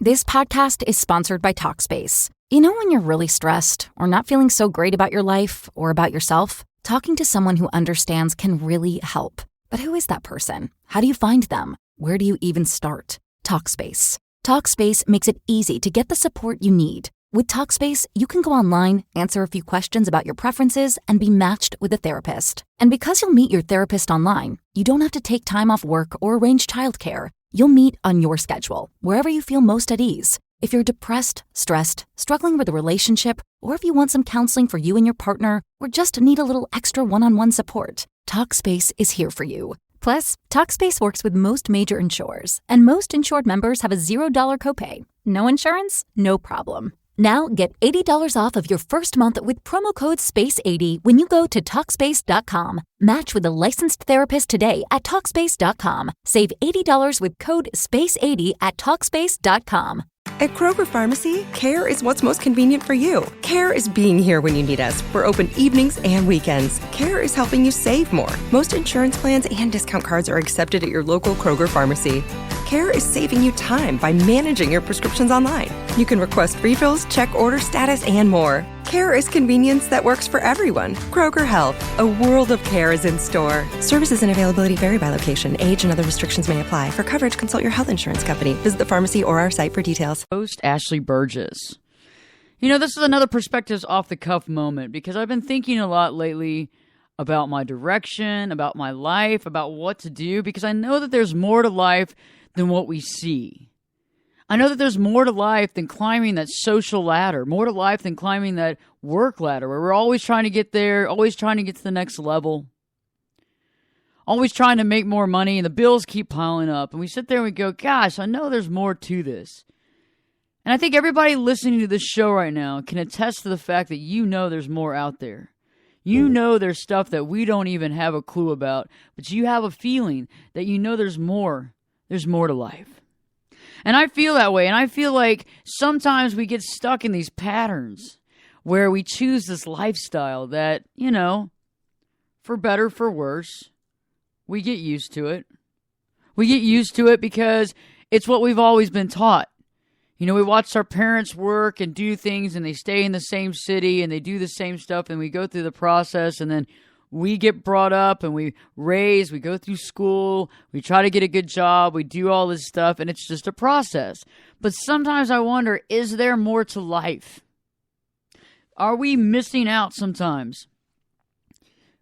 This podcast is sponsored by Talkspace. You know when you're really stressed or not feeling so great about your life or about yourself? Talking to someone who understands can really help. But who is that person? How do you find them? Where do you even start? Talkspace. Talkspace makes it easy to get the support you need. With Talkspace, you can go online, answer a few questions about your preferences, and be matched with a therapist. And because you'll meet your therapist online, you don't have to take time off work or arrange childcare. You'll meet on your schedule, wherever you feel most at ease. If you're depressed, stressed, struggling with a relationship, or if you want some counseling for you and your partner, or just need a little extra one-on-one support, Talkspace is here for you. Plus, Talkspace works with most major insurers, and most insured members have a $0 copay. No insurance? No problem. Now get $80 off of your first month with promo code SPACE80 when you go to Talkspace.com. Match with a licensed therapist today at Talkspace.com. Save $80 with code SPACE80 at Talkspace.com. At Kroger Pharmacy, care is what's most convenient for you. Care is being here when you need us. We're open evenings and weekends. Care is helping you save more. Most insurance plans and discount cards are accepted at your local Kroger Pharmacy. Care is saving you time by managing your prescriptions online. You can request refills, check order status, and more. Care is convenience that works for everyone. Kroger Health, a world of care is in store. Services and availability vary by location. Age and other restrictions may apply. For coverage, consult your health insurance company. Visit the pharmacy or our site for details. Host Ashley Burgess. You know, this is another Perspectives Off the Cuff moment because I've been thinking a lot lately about my direction, about my life, about what to do, because I know that there's more to life than what we see. I know that there's more to life than climbing that social ladder, more to life than climbing that work ladder where we're always trying to get there, always trying to get to the next level, always trying to make more money, and the bills keep piling up. And we sit there and we go, gosh, I know there's more to this. And I think everybody listening to this show right now can attest to the fact that you know there's more out there. You know there's stuff that we don't even have a clue about, but you have a feeling that you know there's more. There's more to life. And I feel that way. And I feel like sometimes we get stuck in these patterns where we choose this lifestyle that, you know, for better, for worse, we get used to it. We get used to it because it's what we've always been taught. You know, we watched our parents work and do things, and they stay in the same city and they do the same stuff, and we go through the process, and then we get brought up and we raise, we go through school, we try to get a good job, we do all this stuff, and it's just a process. But sometimes I wonder, is there more to life? Are we missing out sometimes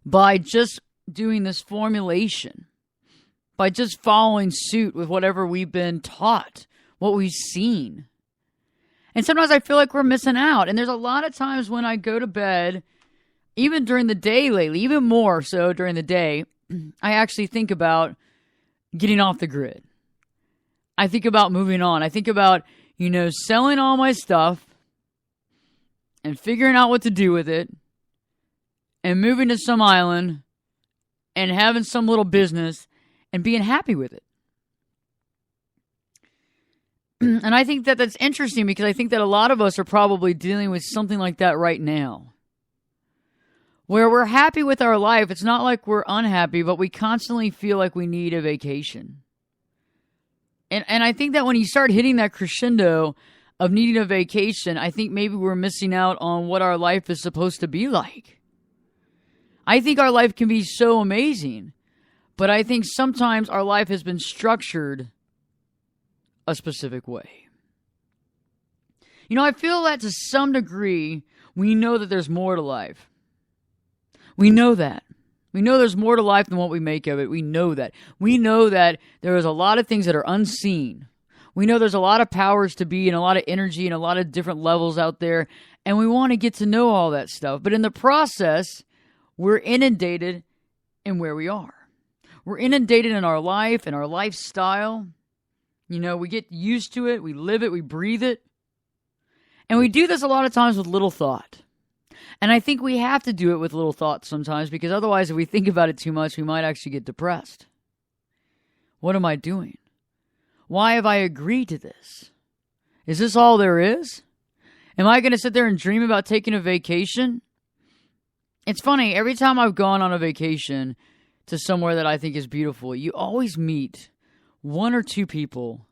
by just doing this formulation, by just following suit with whatever we've been taught, what we've seen? And sometimes I feel like we're missing out. And there's a lot of times when I go to bed, even during the day lately, even more so during the day, I actually think about getting off the grid. I think about moving on. I think about, you know, selling all my stuff and figuring out what to do with it and moving to some island and having some little business and being happy with it. And I think that that's interesting because I think that a lot of us are probably dealing with something like that right now, where we're happy with our life. It's not like we're unhappy, but we constantly feel like we need a vacation. And I think that when you start hitting that crescendo of needing a vacation, I think maybe we're missing out on what our life is supposed to be like. I think our life can be so amazing, but I think sometimes our life has been structured a specific way. You know, I feel that to some degree, we know that there's more to life. We know that. We know there's more to life than what we make of it. We know that. We know that there is a lot of things that are unseen. We know there's a lot of powers to be and a lot of energy and a lot of different levels out there. And we want to get to know all that stuff. But in the process, we're inundated in where we are. We're inundated in our life and our lifestyle. You know, we get used to it. We live it. We breathe it. And we do this a lot of times with little thought. And I think we have to do it with little thought sometimes, because otherwise, if we think about it too much, we might actually get depressed. What am I doing? Why have I agreed to this? Is this all there is? Am I going to sit there and dream about taking a vacation? It's funny, every time I've gone on a vacation to somewhere that I think is beautiful, you always meet one or two people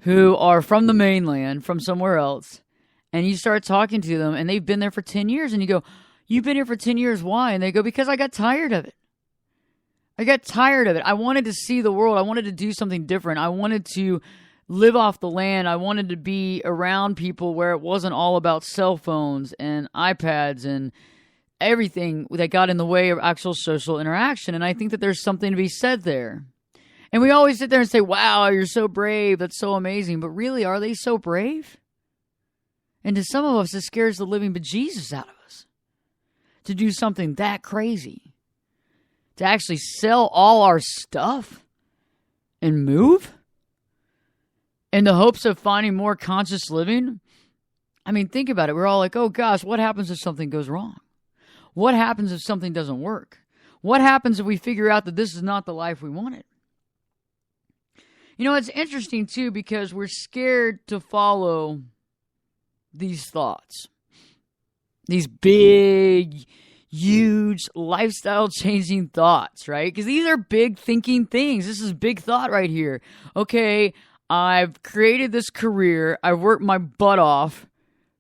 who are from the mainland, from somewhere else, and you start talking to them, and they've been there for 10 years, and you go, you've been here for 10 years, why? And they go, because I got tired of it. I got tired of it. I wanted to see the world. I wanted to do something different. I wanted to live off the land. I wanted to be around people where it wasn't all about cell phones and iPads and everything that got in the way of actual social interaction. And I think that there's something to be said there. And we always sit there and say, wow, you're so brave. That's so amazing. But really, are they so brave? And to some of us, it scares the living bejesus out of us to do something that crazy, to actually sell all our stuff and move in the hopes of finding more conscious living. I mean, think about it. We're all like, oh gosh, what happens if something goes wrong? What happens if something doesn't work? What happens if we figure out that this is not the life we wanted? You know, it's interesting too, because we're scared to follow these thoughts, these big, huge, lifestyle-changing thoughts, right? Because these are big thinking things. This is big thought right here. Okay, I've created this career. I've worked my butt off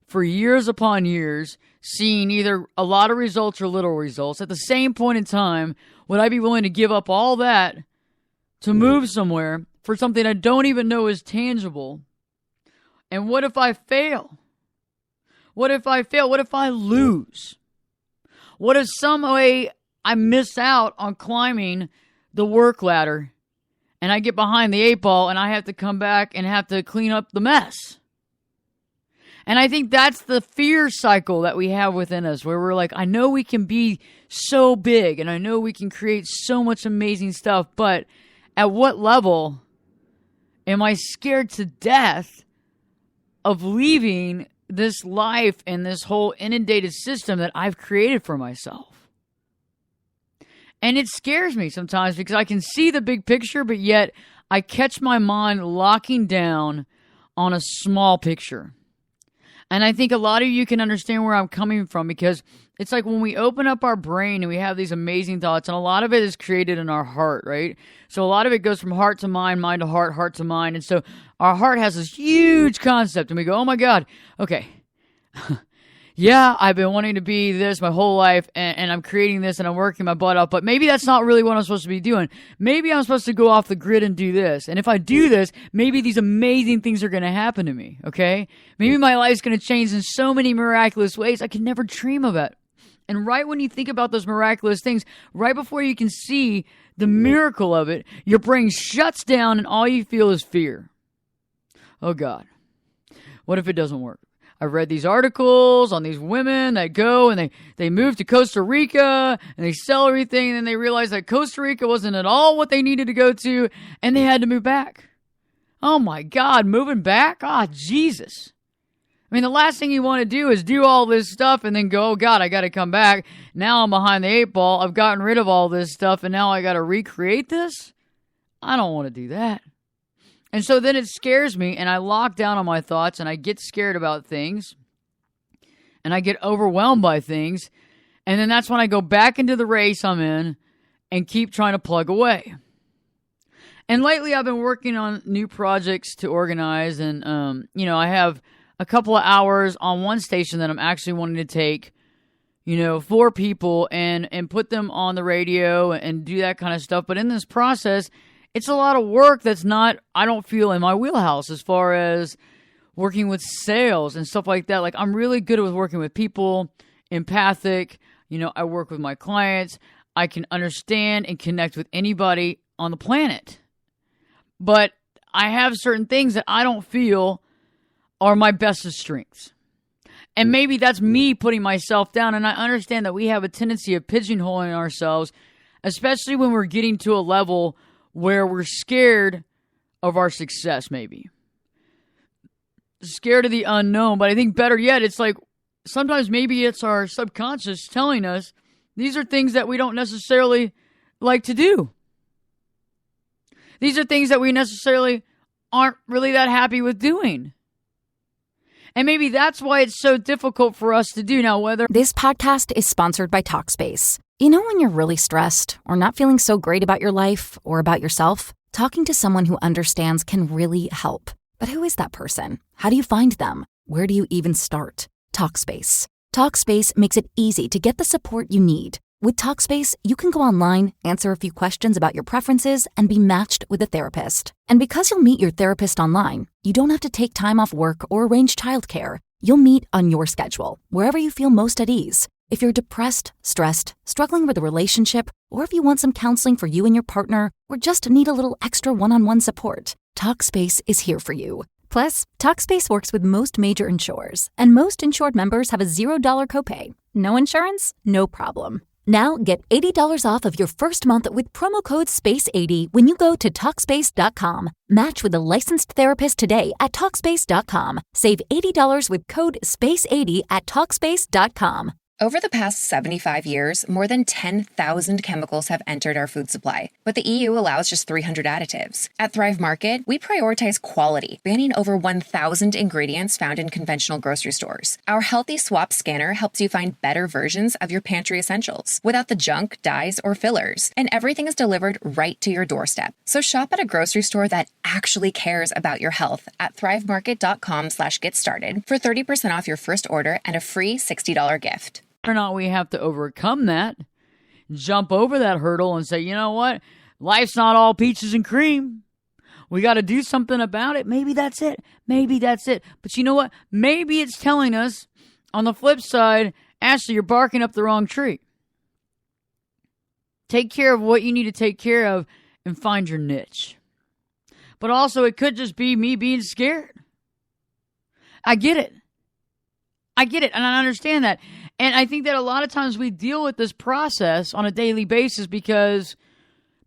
for years upon years, seeing either a lot of results or little results. At the same point in time, would I be willing to give up all that to move somewhere for something I don't even know is tangible? And what if I fail? What if I fail? What if I lose? What if some way I miss out on climbing the work ladder and I get behind the 8 ball and I have to come back and have to clean up the mess? And I think that's the fear cycle that we have within us, where we're like, I know we can be so big and I know we can create so much amazing stuff, but at what level am I scared to death of leaving this life and this whole inundated system that I've created for myself? And it scares me sometimes because I can see the big picture, but yet I catch my mind locking down on a small picture. And I think a lot of you can understand where I'm coming from, because it's like when we open up our brain and we have these amazing thoughts, and a lot of it is created in our heart, right? So a lot of it goes from heart to mind, mind to heart, heart to mind. And so our heart has this huge concept and we go, oh my God, okay. Yeah, I've been wanting to be this my whole life, and I'm creating this and I'm working my butt off, but maybe that's not really what I'm supposed to be doing. Maybe I'm supposed to go off the grid and do this. And if I do this, maybe these amazing things are going to happen to me, okay? Maybe my life's going to change in so many miraculous ways I could never dream of it. And right when you think about those miraculous things, right before you can see the miracle of it, your brain shuts down and all you feel is fear. Oh God, what if it doesn't work? I've read these articles on these women that go and they move to Costa Rica and they sell everything, and then they realize that Costa Rica wasn't at all what they needed to go to, and they had to move back. Oh my God, moving back? Ah, Jesus. I mean, the last thing you want to do is do all this stuff and then go, oh God, I got to come back. Now I'm behind the 8 ball. I've gotten rid of all this stuff and now I got to recreate this? I don't want to do that. And so then it scares me, and I lock down on my thoughts, and I get scared about things, and I get overwhelmed by things, and then that's when I go back into the race I'm in and keep trying to plug away. And lately I've been working on new projects to organize, and I have a couple of hours on one station that I'm actually wanting to take, for people and put them on the radio and do that kind of stuff. But in this process, it's a lot of work that's not, I don't feel, in my wheelhouse as far as working with sales and stuff like that. Like, I'm really good with working with people, empathic. I work with my clients. I can understand and connect with anybody on the planet. But I have certain things that I don't feel are my best of strengths. And maybe that's me putting myself down. And I understand that we have a tendency of pigeonholing ourselves, especially when we're getting to a level where we're scared of our success, maybe. Scared of the unknown. But I think better yet, it's like sometimes maybe it's our subconscious telling us these are things that we don't necessarily like to do. These are things that we necessarily aren't really that happy with doing. And maybe that's why it's so difficult for us to do now, whether... This podcast is sponsored by Talkspace. You know when you're really stressed or not feeling so great about your life or about yourself? Talking to someone who understands can really help. But who is that person? How do you find them? Where do you even start? Talkspace. Talkspace makes it easy to get the support you need. With Talkspace, you can go online, answer a few questions about your preferences, and be matched with a therapist. And because you'll meet your therapist online, you don't have to take time off work or arrange childcare. You'll meet on your schedule, wherever you feel most at ease. If you're depressed, stressed, struggling with a relationship, or if you want some counseling for you and your partner, or just need a little extra one-on-one support, Talkspace is here for you. Plus, Talkspace works with most major insurers, and most insured members have a $0 copay. No insurance? No problem. Now get $80 off of your first month with promo code SPACE80 when you go to Talkspace.com. Match with a licensed therapist today at Talkspace.com. Save $80 with code SPACE80 at Talkspace.com. Over the past 75 years, more than 10,000 chemicals have entered our food supply, but the EU allows just 300 additives. At Thrive Market, we prioritize quality, banning over 1,000 ingredients found in conventional grocery stores. Our Healthy Swap scanner helps you find better versions of your pantry essentials without the junk, dyes, or fillers, and everything is delivered right to your doorstep. So shop at a grocery store that actually cares about your health at thrivemarket.com/get-started for 30% off your first order and a free $60 gift. Or not, we have to overcome that, jump over that hurdle and say, you know what? Life's not all peaches and cream. We got to do something about it. Maybe that's it. Maybe that's it. But you know what? Maybe it's telling us on the flip side, Ashley, you're barking up the wrong tree. Take care of what you need to take care of and find your niche. But also, it could just be me being scared. I get it. And I understand that. And I think that a lot of times we deal with this process on a daily basis because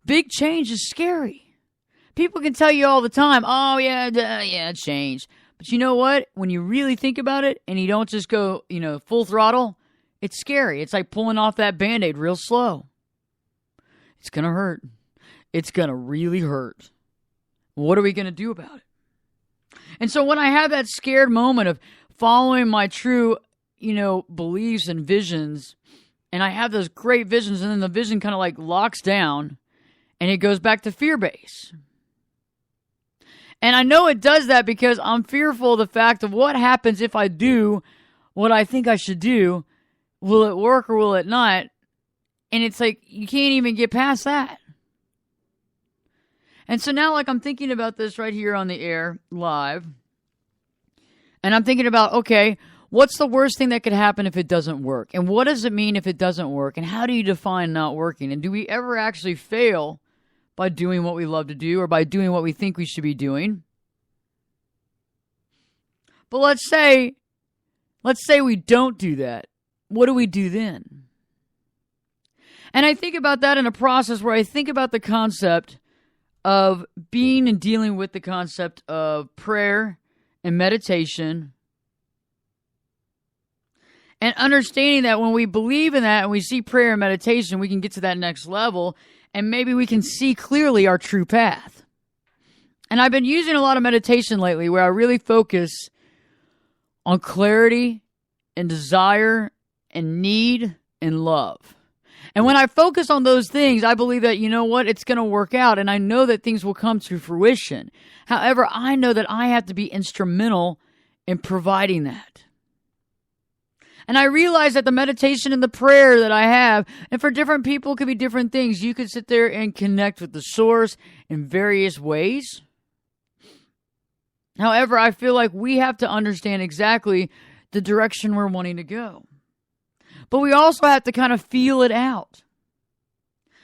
big change is scary. People can tell you all the time, oh, yeah, change. But you know what? When you really think about it and you don't just go, full throttle, it's scary. It's like pulling off that Band-Aid real slow. It's going to hurt. It's going to really hurt. What are we going to do about it? And so when I have that scared moment of following my true, beliefs and visions, and I have those great visions, and then the vision kind of like locks down, and it goes back to fear base. And I know it does that because I'm fearful of the fact of what happens if I do what I think I should do. Will it work or will it not? And it's like, you can't even get past that. And so now, I'm thinking about this right here on the air, live. And I'm thinking about, okay, what's the worst thing that could happen if it doesn't work? And what does it mean if it doesn't work? And how do you define not working? And do we ever actually fail by doing what we love to do or by doing what we think we should be doing? But let's say we don't do that. What do we do then? And I think about that in a process where I think about the concept of being and dealing with the concept of prayer and meditation, and understanding that when we believe in that and we see prayer and meditation, we can get to that next level and maybe we can see clearly our true path. And I've been using a lot of meditation lately where I really focus on clarity and desire and need and love. And when I focus on those things, I believe that, it's going to work out. And I know that things will come to fruition. However, I know that I have to be instrumental in providing that. And I realize that the meditation and the prayer that I have, and for different people, could be different things. You could sit there and connect with the source in various ways. However, I feel like we have to understand exactly the direction we're wanting to go. But we also have to kind of feel it out.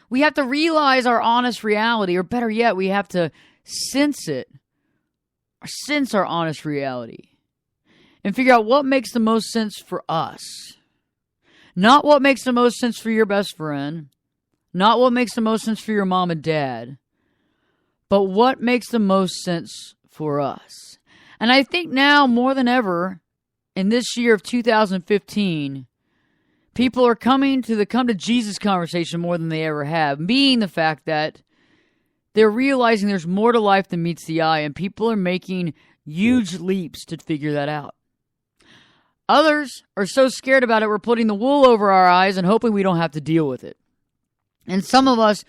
We have to realize our honest reality, or better yet, we have to sense it, or sense our honest reality, and figure out what makes the most sense for us. Not what makes the most sense for your best friend, not what makes the most sense for your mom and dad, but what makes the most sense for us. And I think now more than ever, in this year of 2015, people are coming to the come to Jesus conversation more than they ever have, meaning the fact that they're realizing there's more to life than meets the eye, and people are making huge leaps to figure that out. Others are so scared about it, we're putting the wool over our eyes and hoping we don't have to deal with it. And some of us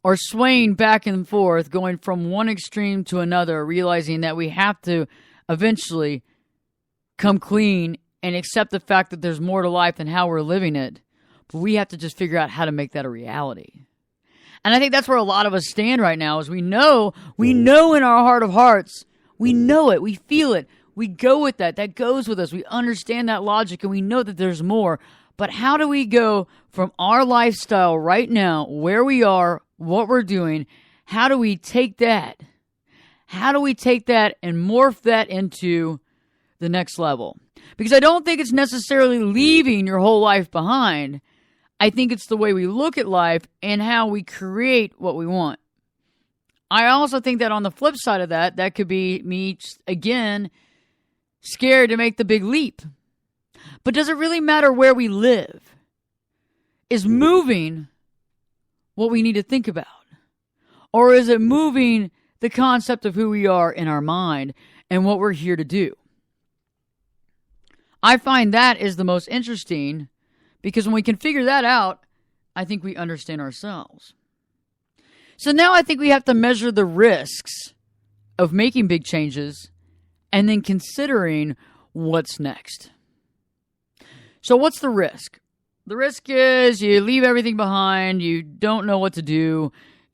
or swaying back and forth, going from one extreme to another, realizing that we have to eventually come clean and accept the fact that there's more to life than how we're living it. But we have to just figure out how to make that a reality. And I think that's where a lot of us stand right now, is we know in our heart of hearts, we know it, we feel it, we go with that. That goes with us. We understand that logic and we know that there's more. But how do we go from our lifestyle right now, where we are, what we're doing, how do we take that? How do we take that and morph that into the next level? Because I don't think it's necessarily leaving your whole life behind. I think it's the way we look at life and how we create what we want. I also think that on the flip side of that, that could be me, again, scared to make the big leap. But does it really matter where we live? Is moving what we need to think about? Or is it moving the concept of who we are in our mind and what we're here to do? I find that is the most interesting, because when we can figure that out, I think we understand ourselves. So now I think we have to measure the risks of making big changes and then considering what's next. So what's the risk? The risk is you leave everything behind, you don't know what to do,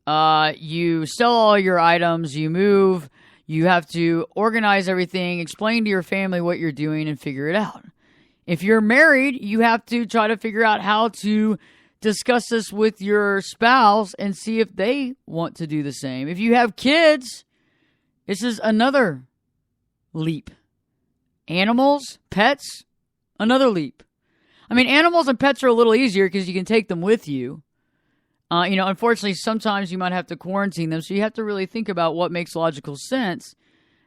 you sell all your items, you move, you have to organize everything, explain to your family what you're doing, and figure it out. If you're married, you have to try to figure out how to discuss this with your spouse and see if they want to do the same. If you have kids, this is another leap. Animals, pets, another leap. I mean, animals and pets are a little easier because you can take them with you. Unfortunately, sometimes you might have to quarantine them, so you have to really think about what makes logical sense.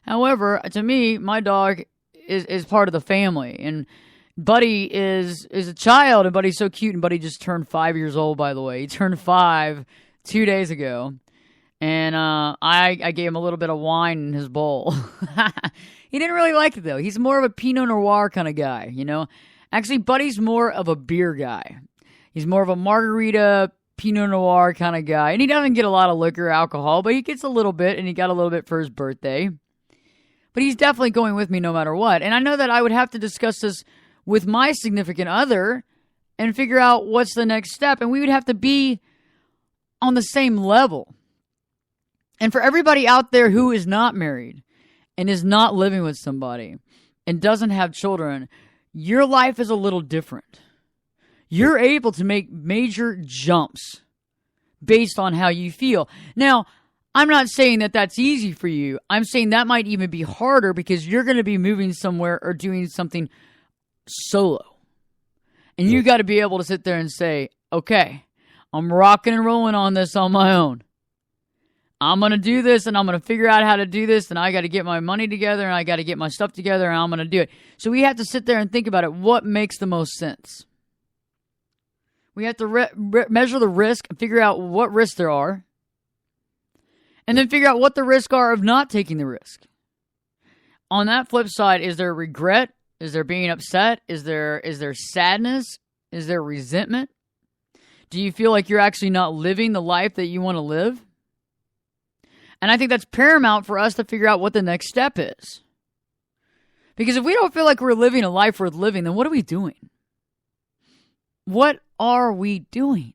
However, to me, my dog is part of the family, and Buddy is a child, and Buddy's so cute, and Buddy just turned 5 years old, by the way. He turned 5 2 days ago, and I gave him a little bit of wine in his bowl. He didn't really like it, though. He's more of a Pinot Noir kind of guy, Actually, Buddy's more of a beer guy. He's more of a margarita, Pinot Noir kind of guy. And he doesn't get a lot of liquor or alcohol, but he gets a little bit, and he got a little bit for his birthday. But he's definitely going with me no matter what. And I know that I would have to discuss this with my significant other and figure out what's the next step. And we would have to be on the same level. And for everybody out there who is not married and is not living with somebody and doesn't have children, your life is a little different. You're able to make major jumps based on how you feel. Now, I'm not saying that that's easy for you. I'm saying that might even be harder because you're going to be moving somewhere or doing something solo. And you got to be able to sit there and say, okay, I'm rocking and rolling on this on my own. I'm going to do this, and I'm going to figure out how to do this, and I got to get my money together, and I got to get my stuff together, and I'm going to do it. So we have to sit there and think about it. What makes the most sense? We have to measure the risk and figure out what risks there are, and then figure out what the risks are of not taking the risk. On that flip side, is there regret? Is there being upset? Is there sadness? Is there resentment? Do you feel like you're actually not living the life that you want to live? And I think that's paramount for us to figure out what the next step is. Because if we don't feel like we're living a life worth living, then what are we doing? What are we doing?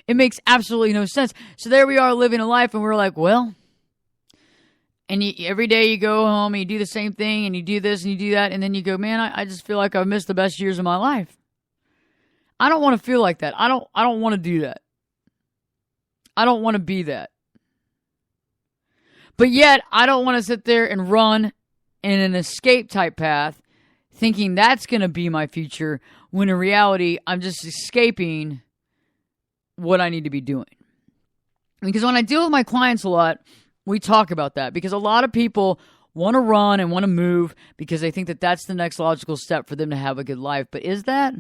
It makes absolutely no sense. So there we are living a life, and we're like, well, and every day you go home and you do the same thing, and you do this and you do that, and then you go, man, I just feel like I've missed the best years of my life. I don't want to feel like that. I don't want to do that. I don't want to be that. But yet, I don't want to sit there and run in an escape type path thinking that's going to be my future, when in reality, I'm just escaping what I need to be doing. Because when I deal with my clients a lot, we talk about that. Because a lot of people want to run and want to move because they think that that's the next logical step for them to have a good life. But is that?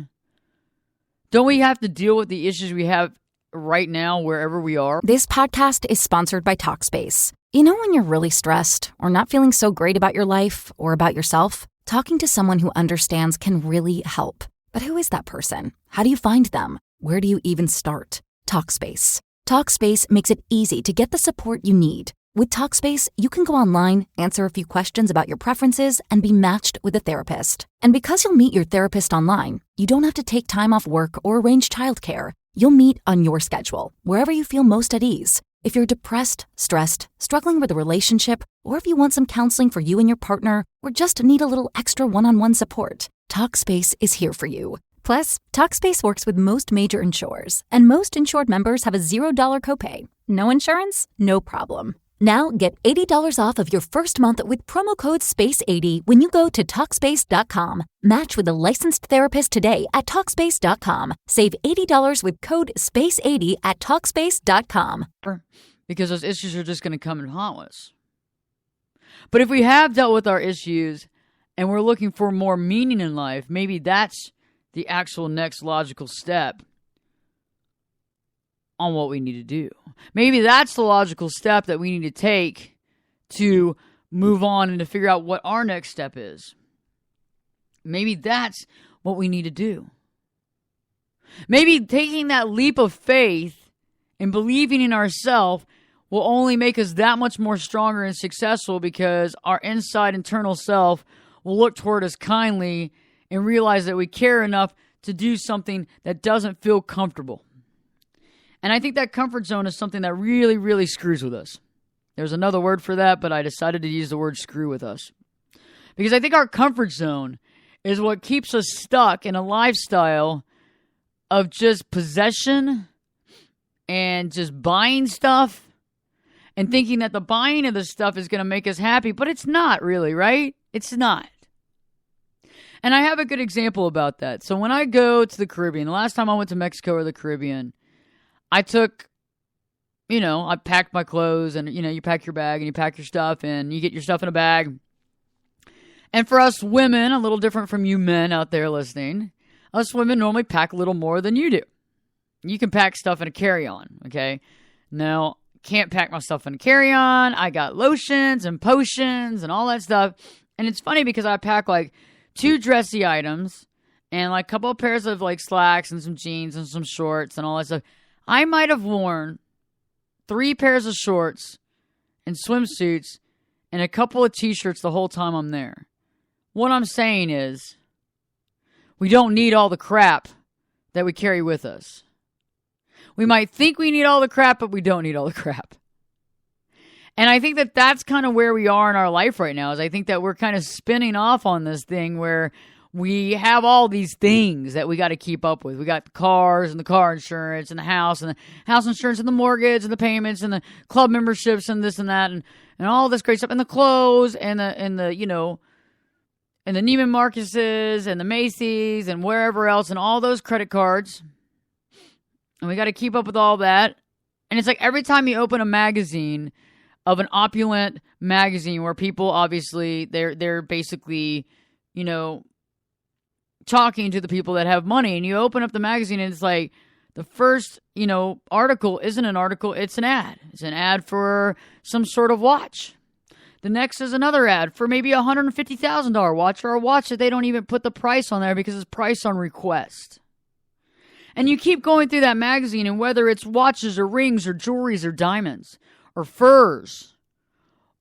Don't we have to deal with the issues we have right now wherever we are? This podcast is sponsored by Talkspace. You know when you're really stressed or not feeling so great about your life or about yourself? Talking to someone who understands can really help. But who is that person? How do you find them? Where do you even start? Talkspace. Talkspace makes it easy to get the support you need. With Talkspace, you can go online, answer a few questions about your preferences, and be matched with a therapist. And because you'll meet your therapist online, you don't have to take time off work or arrange childcare. You'll meet on your schedule, wherever you feel most at ease. If you're depressed, stressed, struggling with a relationship, or if you want some counseling for you and your partner, or just need a little extra one-on-one support, Talkspace is here for you. Plus, Talkspace works with most major insurers, and most insured members have a $0 copay. No insurance? No problem. Now get $80 off of your first month with promo code SPACE80 when you go to Talkspace.com. Match with a licensed therapist today at Talkspace.com. Save $80 with code SPACE80 at Talkspace.com. Because those issues are just going to come and haunt us. But if we have dealt with our issues and we're looking for more meaning in life, maybe that's the actual next logical step on what we need to do. Maybe that's the logical step that we need to take to move on and to figure out what our next step is. Maybe that's what we need to do. Maybe taking that leap of faith and believing in ourselves will only make us that much more stronger and successful, because our inside internal self will look toward us kindly and realize that we care enough to do something that doesn't feel comfortable. And I think that comfort zone is something that really, really screws with us. There's another word for that, but I decided to use the word screw with us. Because I think our comfort zone is what keeps us stuck in a lifestyle of just possession and just buying stuff and thinking that the buying of the stuff is going to make us happy, but it's not really, right? It's not. And I have a good example about that. So when I go to the Caribbean, the last time I went to Mexico or the Caribbean, I took, I packed my clothes, and, you pack your bag and you pack your stuff and you get your stuff in a bag. And for us women, a little different from you men out there listening, us women normally pack a little more than you do. You can pack stuff in a carry-on, okay? Now, can't pack my stuff in a carry-on. I got lotions and potions and all that stuff. And it's funny because I pack like 2 dressy items and like a couple of pairs of like slacks and some jeans and some shorts and all that stuff. I might have worn 3 pairs of shorts and swimsuits and a couple of t-shirts the whole time I'm there. What I'm saying is, we don't need all the crap that we carry with us. We might think we need all the crap, but we don't need all the crap. And I think that that's kind of where we are in our life right now, is I think that we're kind of spinning off on this thing where we have all these things that we got to keep up with. We got the cars and the car insurance and the house insurance and the mortgage and the payments and the club memberships and this and that and all this great stuff, and the clothes and the and the Neiman Marcus's and the Macy's and wherever else and all those credit cards. And we got to keep up with all that. And it's like every time you open a magazine of an opulent magazine where people obviously they're basically, talking to the people that have money, and you open up the magazine and it's like the first, article isn't an article, it's an ad. It's an ad for some sort of watch. The next is another ad for maybe a $150,000 watch, or a watch that they don't even put the price on there because it's priced on request. And you keep going through that magazine, and whether it's watches or rings or jewelries or diamonds or furs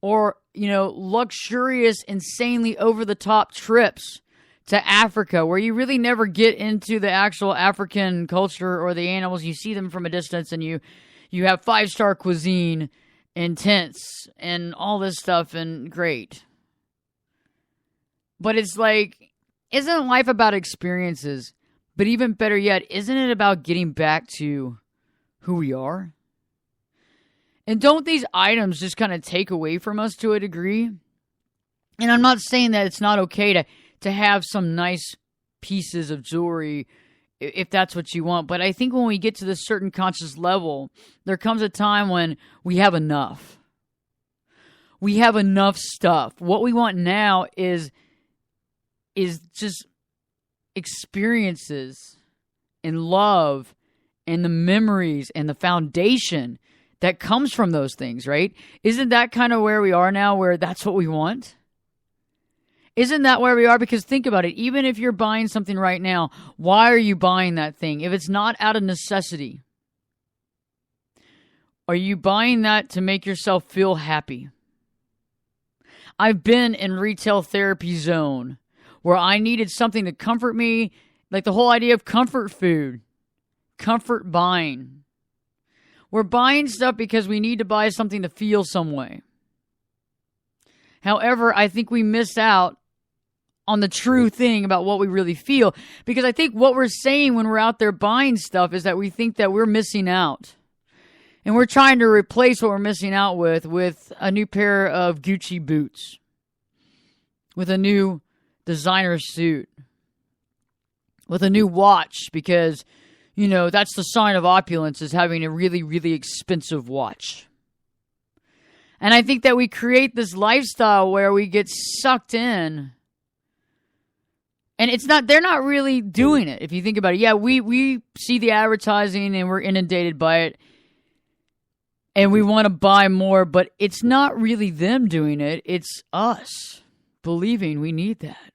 or, luxurious, insanely over-the-top trips to Africa, where you really never get into the actual African culture or the animals. You see them from a distance, and you have 5-star cuisine and tents and all this stuff, and great. But it's like, isn't life about experiences? But even better yet, isn't it about getting back to who we are? And don't these items just kind of take away from us to a degree? And I'm not saying that it's not okay to have some nice pieces of jewelry if that's what you want. But I think when we get to this certain conscious level, there comes a time when we have enough. We have enough stuff. What we want now is just experiences and love and the memories and the foundation that comes from those things, right? Isn't that kind of where we are now, where that's what we want? Isn't that where we are? Because think about it. Even if you're buying something right now, why are you buying that thing? If it's not out of necessity, Are you buying that to make yourself feel happy? I've been in retail therapy zone where I needed something to comfort me, like the whole idea of comfort food, comfort buying. We're buying stuff because we need to buy something to feel some way. However, I think we miss out on the true thing about what we really feel, because I think what we're saying when we're out there buying stuff is that we think that we're missing out. And we're trying to replace what we're missing out with a new pair of Gucci boots, with a new designer suit, with a new watch, because, you know, that's the sign of opulence, is having a really, really expensive watch. And I think that we create this lifestyle where we get sucked in. And they're not really doing it, if you think about it. Yeah, we see the advertising and we're inundated by it. And we want to buy more, but it's not really them doing it. It's us believing we need that.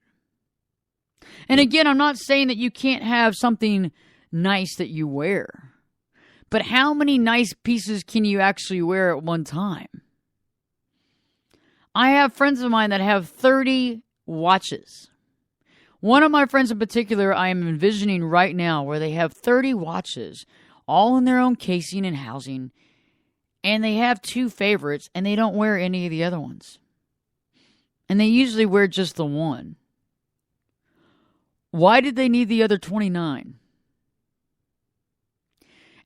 And again, I'm not saying that you can't have something nice that you wear. But how many nice pieces can you actually wear at one time? I have friends of mine that have 30 watches. One of my friends in particular I am envisioning right now, where they have 30 watches, all in their own casing and housing. And they have 2 favorites, and they don't wear any of the other ones. And they usually wear just the one. Why did they need the other 29?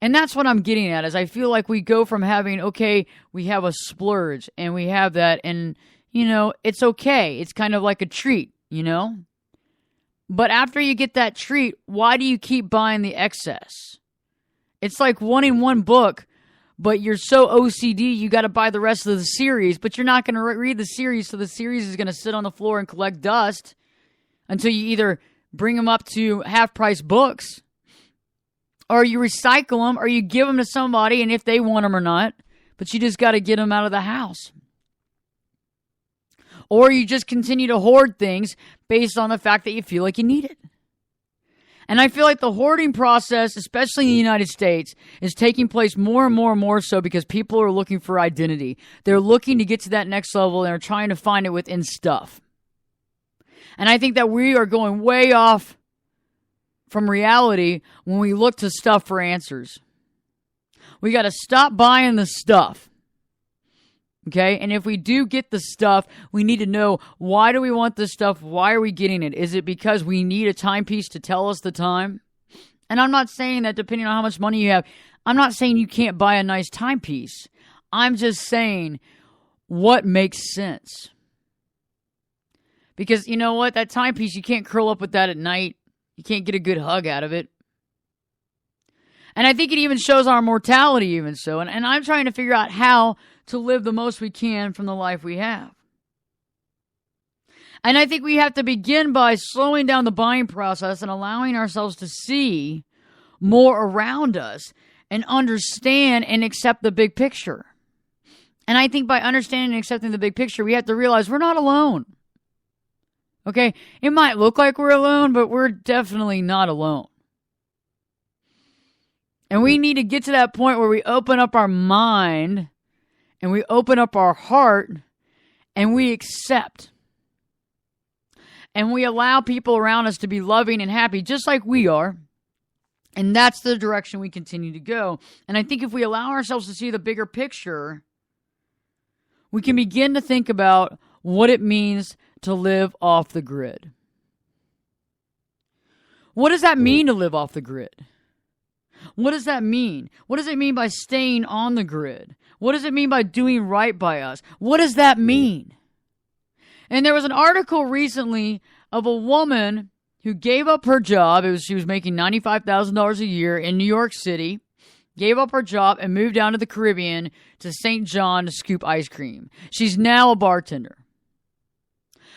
And that's what I'm getting at, is I feel like we go from having, okay, we have a splurge, and we have that, and, you know, it's okay. It's kind of like a treat, you know? But after you get that treat, why do you keep buying the excess? It's like wanting one book, but you're so OCD, you got to buy the rest of the series, but you're not going to read the series, so the series is going to sit on the floor and collect dust until you either bring them up to half-price books, or you recycle them, or you give them to somebody, and if they want them or not, but you just got to get them out of the house. Or you just continue to hoard things based on the fact that you feel like you need it. And I feel like the hoarding process, especially in the United States, is taking place more and more and more so because people are looking for identity. They're looking to get to that next level, and they're trying to find it within stuff. And I think that we are going way off from reality when we look to stuff for answers. We got to stop buying the stuff. Okay? And if we do get the stuff, we need to know, why do we want this stuff? Why are we getting it? Is it because we need a timepiece to tell us the time? And I'm not saying that depending on how much money you have, I'm not saying you can't buy a nice timepiece. I'm just saying what makes sense. Because you know what? That timepiece, you can't curl up with that at night. You can't get a good hug out of it. And I think it even shows our mortality even so. And I'm trying to figure out how to live the most we can from the life we have. And I think we have to begin by slowing down the buying process and allowing ourselves to see more around us and understand and accept the big picture. And I think by understanding and accepting the big picture, we have to realize we're not alone. Okay? It might look like we're alone, but we're definitely not alone. And we need to get to that point where we open up our mind and we open up our heart and we accept. And we allow people around us to be loving and happy just like we are. And that's the direction we continue to go. And I think if we allow ourselves to see the bigger picture, we can begin to think about what it means to live off the grid. What does that mean to live off the grid? What does that mean? What does it mean by staying on the grid? What does it mean by doing right by us? What does that mean? And there was an article recently of a woman who gave up her job. She was making $95,000 a year in New York City, gave up her job and moved down to the Caribbean to St. John to scoop ice cream. She's now a bartender.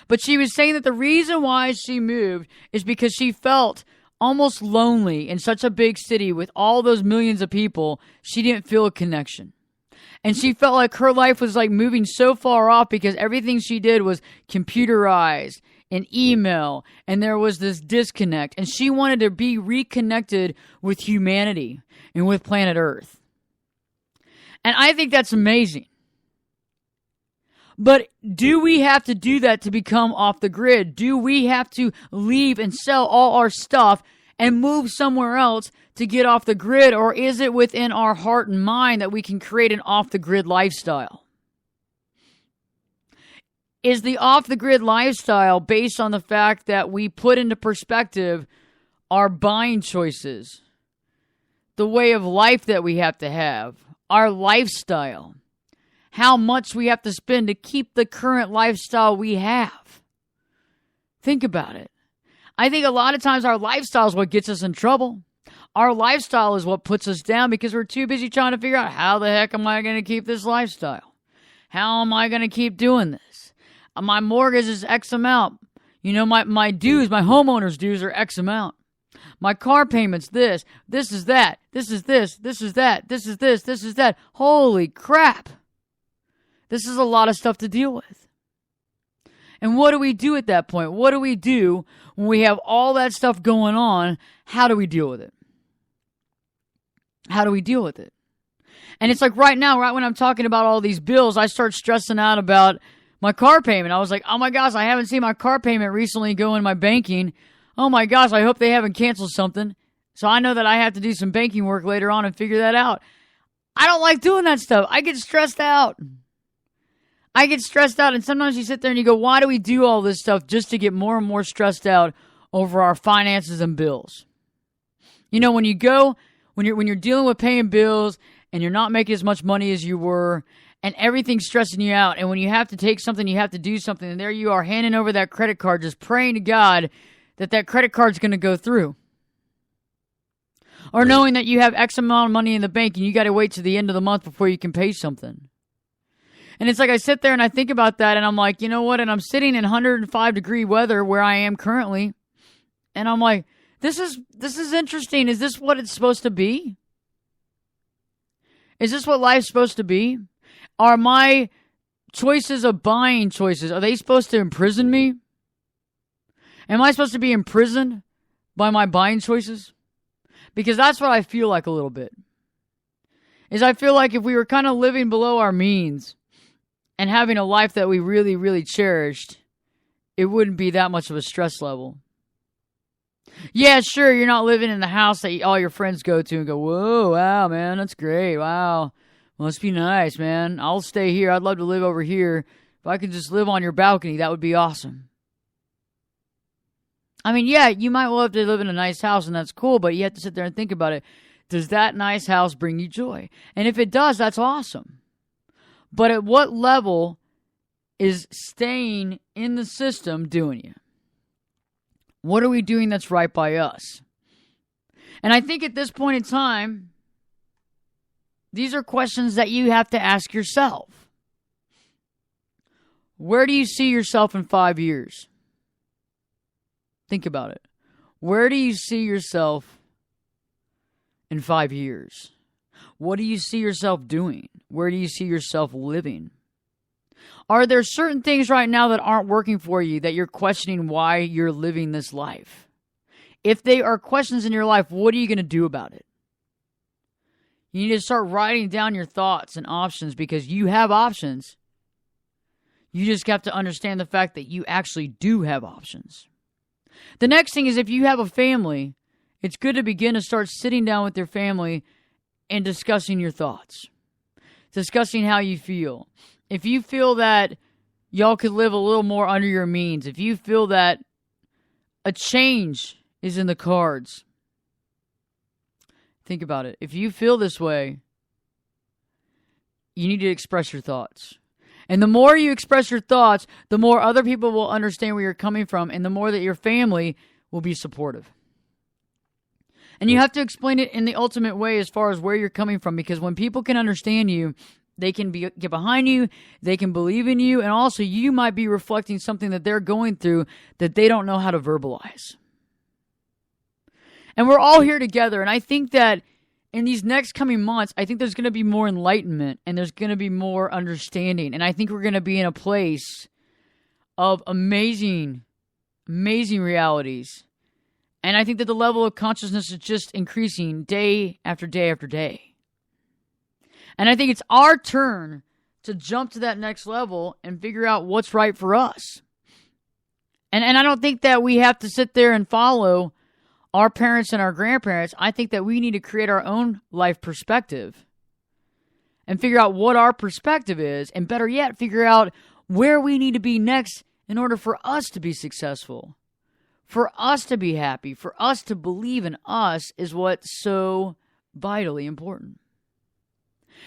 But she was saying that the reason why she moved is because she felt almost lonely in such a big city with all those millions of people. She didn't feel a connection. And she felt like her life was like moving so far off because everything she did was computerized and email, and there was this disconnect. And she wanted to be reconnected with humanity and with planet Earth. And I think that's amazing. But do we have to do that to become off the grid? Do we have to leave and sell all our stuff and move somewhere else to get off the grid? Or is it within our heart and mind that we can create an off the grid lifestyle? Is the off the grid lifestyle based on the fact that we put into perspective our buying choices, the way of life that we have to have, our lifestyle, how much we have to spend to keep the current lifestyle we have? Think about it. I think a lot of times our lifestyle is what gets us in trouble. Our lifestyle is what puts us down because we're too busy trying to figure out how the heck am I going to keep this lifestyle? How am I going to keep doing this? My mortgage is X amount. You know, my dues, my homeowner's dues are X amount. My car payment's this is that, this is this is that, this is this is that. Holy crap. This is a lot of stuff to deal with. And what do we do at that point? What do we do when we have all that stuff going on? How do we deal with it? How do we deal with it? And it's like right now, right when I'm talking about all these bills, I start stressing out about my car payment. I was like, oh my gosh, I haven't seen my car payment recently go in my banking. Oh my gosh, I hope they haven't canceled something. So I know that I have to do some banking work later on and figure that out. I don't like doing that stuff. I get stressed out. And sometimes you sit there and you go, why do we do all this stuff just to get more and more stressed out over our finances and bills? You know, when you're dealing with paying bills and you're not making as much money as you were, and everything's stressing you out, and when you have to take something, you have to do something, and there you are handing over that credit card, just praying to God that credit card's going to go through. Or knowing that you have X amount of money in the bank and you got to wait to the end of the month before you can pay something. And it's like I sit there and I think about that, and I'm like, you know what? And I'm sitting in 105-degree weather where I am currently, and I'm like, this is interesting. Is this what it's supposed to be? Is this what life's supposed to be? Are my choices of buying choices, are they supposed to imprison me? Am I supposed to be imprisoned by my buying choices? Because that's what I feel like a little bit. Is I feel like if we were kind of living below our means and having a life that we really, really cherished, it wouldn't be that much of a stress level. Yeah, sure, you're not living in the house that all your friends go to and go, whoa, wow, man, that's great, wow. Must be nice, man. I'll stay here. I'd love to live over here. If I could just live on your balcony, that would be awesome. I mean, yeah, you might love to live in a nice house, and that's cool, but you have to sit there and think about it. Does that nice house bring you joy? And if it does, that's awesome. But at what level is staying in the system doing you? What are we doing that's right by us? And I think at this point in time, these are questions that you have to ask yourself. Where do you see yourself in 5 years? Think about it. Where do you see yourself in 5 years? What do you see yourself doing? Where do you see yourself living? Are there certain things right now that aren't working for you that you're questioning why you're living this life? If they are questions in your life, what are you going to do about it? You need to start writing down your thoughts and options because you have options. You just have to understand the fact that you actually do have options. The next thing is if you have a family, it's good to begin to start sitting down with your family and discussing your thoughts. Discussing how you feel. If you feel that y'all could live a little more under your means, if you feel that a change is in the cards, think about it. If you feel this way, you need to express your thoughts. And the more you express your thoughts, the more other people will understand where you're coming from, and the more that your family will be supportive. And you have to explain it in the ultimate way as far as where you're coming from, because when people can understand you, they can get behind you, they can believe in you, and also you might be reflecting something that they're going through that they don't know how to verbalize. And we're all here together, and I think that in these next coming months, I think there's going to be more enlightenment, and there's going to be more understanding, and I think we're going to be in a place of amazing, amazing realities. And I think that the level of consciousness is just increasing day after day after day. And I think it's our turn to jump to that next level and figure out what's right for us. And I don't think that we have to sit there and follow our parents and our grandparents. I think that we need to create our own life perspective and figure out what our perspective is, and better yet, figure out where we need to be next in order for us to be successful, for us to be happy, for us to believe in us is what's so vitally important.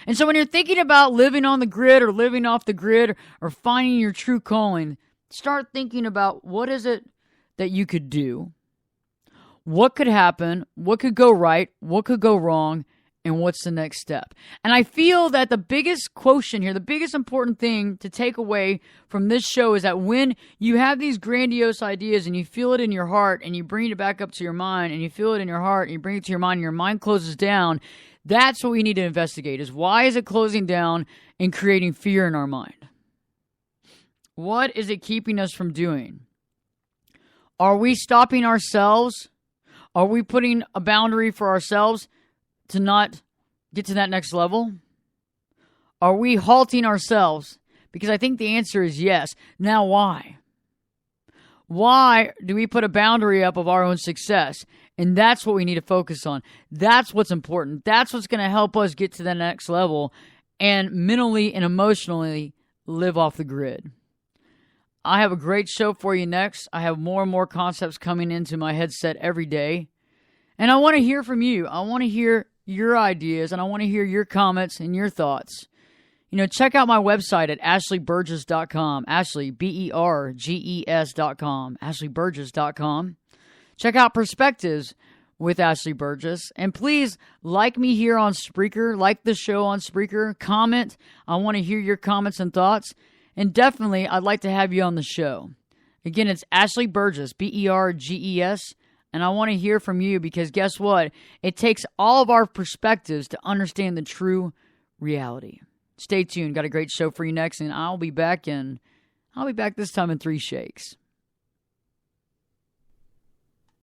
And so when you're thinking about living on the grid or living off the grid or finding your true calling, start thinking about what is it that you could do, what could happen, what could go right, what could go wrong, and what's the next step. And I feel that the biggest quotient here, the biggest important thing to take away from this show is that when you have these grandiose ideas and you feel it in your heart and you bring it back up to your mind and you feel it in your heart and you bring it to your mind and your mind closes down, that's what we need to investigate, is why is it closing down and creating fear in our mind? What is it keeping us from doing? Are we stopping ourselves? Are we putting a boundary for ourselves to not get to that next level? Are we halting ourselves? Because I think the answer is yes. Now, why? Why do we put a boundary up of our own success? And that's what we need to focus on. That's what's important. That's what's going to help us get to the next level and mentally and emotionally live off the grid. I have a great show for you next. I have more and more concepts coming into my headset every day. And I want to hear from you. I want to hear your ideas, and I want to hear your comments and your thoughts. Check out my website at ashleyburgess.com. Ashley, BERGES.com. ashleyburgess.com. Check out Perspectives with Ashley Burgess. And please like me here on Spreaker. Like the show on Spreaker. Comment. I want to hear your comments and thoughts. And definitely, I'd like to have you on the show. Again, it's Ashley Burgess, BERGES. And I want to hear from you because guess what? It takes all of our perspectives to understand the true reality. Stay tuned. Got a great show for you next, and I'll be back this time in 3 shakes.